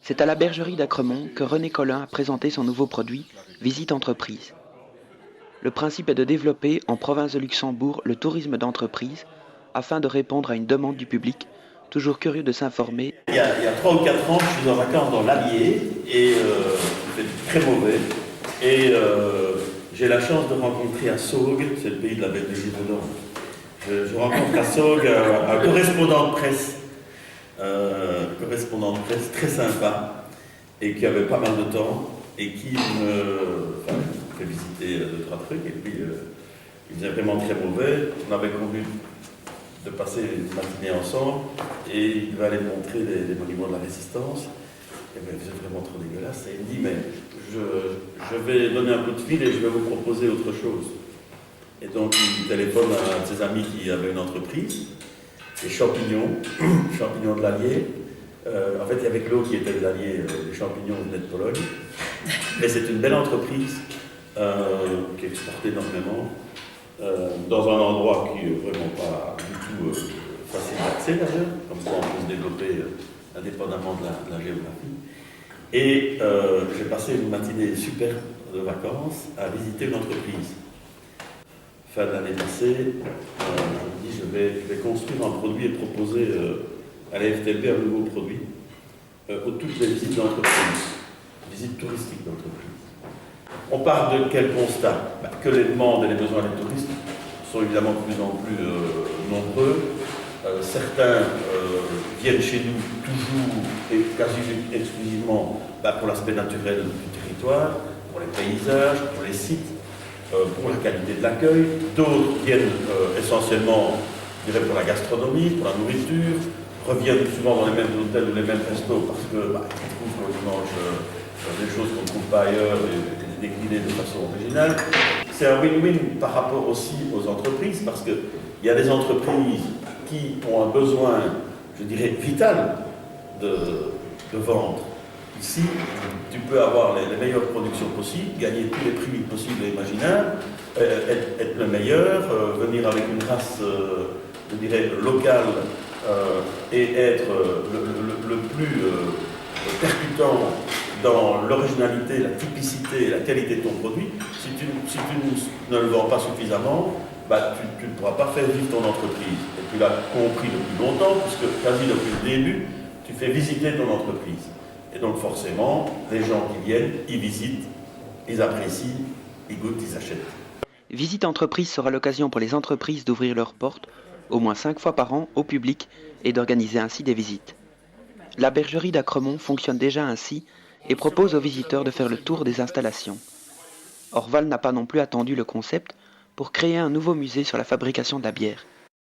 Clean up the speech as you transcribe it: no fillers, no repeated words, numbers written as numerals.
C'est à la bergerie d'Acremont que René Collin a présenté son nouveau produit, Visite Entreprise. Le principe est de développer en province de Luxembourg le tourisme d'entreprise afin de répondre à une demande du public, toujours curieux de s'informer. Il y a 3 ou 4 ans, je suis en vacances dans l'Allier et il fait très mauvais. Et j'ai la chance de rencontrer à Saugues, c'est le pays de la belle Giraudon. Je rencontre à Saugues un correspondant de presse très sympa et qui avait pas mal de temps et qui me fait visiter 2-3 trucs et puis il faisait vraiment très mauvais. On avait convenu de passer une matinée ensemble et il va aller montrer les monuments de la résistance. Et bien, c'est vraiment trop dégueulasse. Et il me dit, mais je vais donner un coup de fil et je vais vous proposer autre chose. Et donc il téléphone à un de ses amis qui avait une entreprise, les champignons, champignons de l'Allier. En fait, il y avait que l'eau qui était de l'Allier, les champignons venaient de Pologne. Mais c'est une belle entreprise qui exporte énormément. Dans un endroit qui n'est vraiment pas du tout facile d'accès d'ailleurs, comme ça on peut se développer indépendamment de la géographie. Et j'ai passé une matinée super de vacances à visiter une entreprise. Fin de l'année passée, je me dis je vais construire un produit et proposer à la FTLB un nouveau produit pour toutes les visites d'entreprise, visites touristiques d'entreprise. On part de quel constat? Que les demandes et les besoins des touristes sont évidemment de plus en plus nombreux. Certains viennent chez nous toujours et quasi exclusivement pour l'aspect naturel du territoire, pour les paysages, pour les sites, pour la qualité de l'accueil. D'autres viennent essentiellement, je dirais, pour la gastronomie, pour la nourriture, reviennent souvent dans les mêmes hôtels ou les mêmes restos parce que ils trouvent qu'on mange des choses qu'on ne trouve pas ailleurs et déclinées de façon originale. C'est un win-win par rapport aussi aux entreprises parce qu'il y a des entreprises qui ont un besoin, je dirais, vital de vendre. Ici, tu peux avoir les meilleures productions possibles, gagner tous les prix possibles et imaginables, être le meilleur, venir avec une race, je dirais, locale et être le plus percutant dans l'originalité, la typicité et la qualité de ton produit. Si tu ne le vends pas suffisamment, tu ne pourras pas faire vivre ton entreprise. Et tu l'as compris depuis longtemps, puisque quasi depuis le début, tu fais visiter ton entreprise. Et donc forcément, les gens qui viennent, ils visitent, ils apprécient, ils goûtent, ils achètent. Visite Entreprise sera l'occasion pour les entreprises d'ouvrir leurs portes au moins 5 fois par an au public et d'organiser ainsi des visites. La bergerie d'Acremont fonctionne déjà ainsi et propose aux visiteurs de faire le tour des installations. Orval n'a pas non plus attendu le concept pour créer un nouveau musée sur la fabrication de la bière.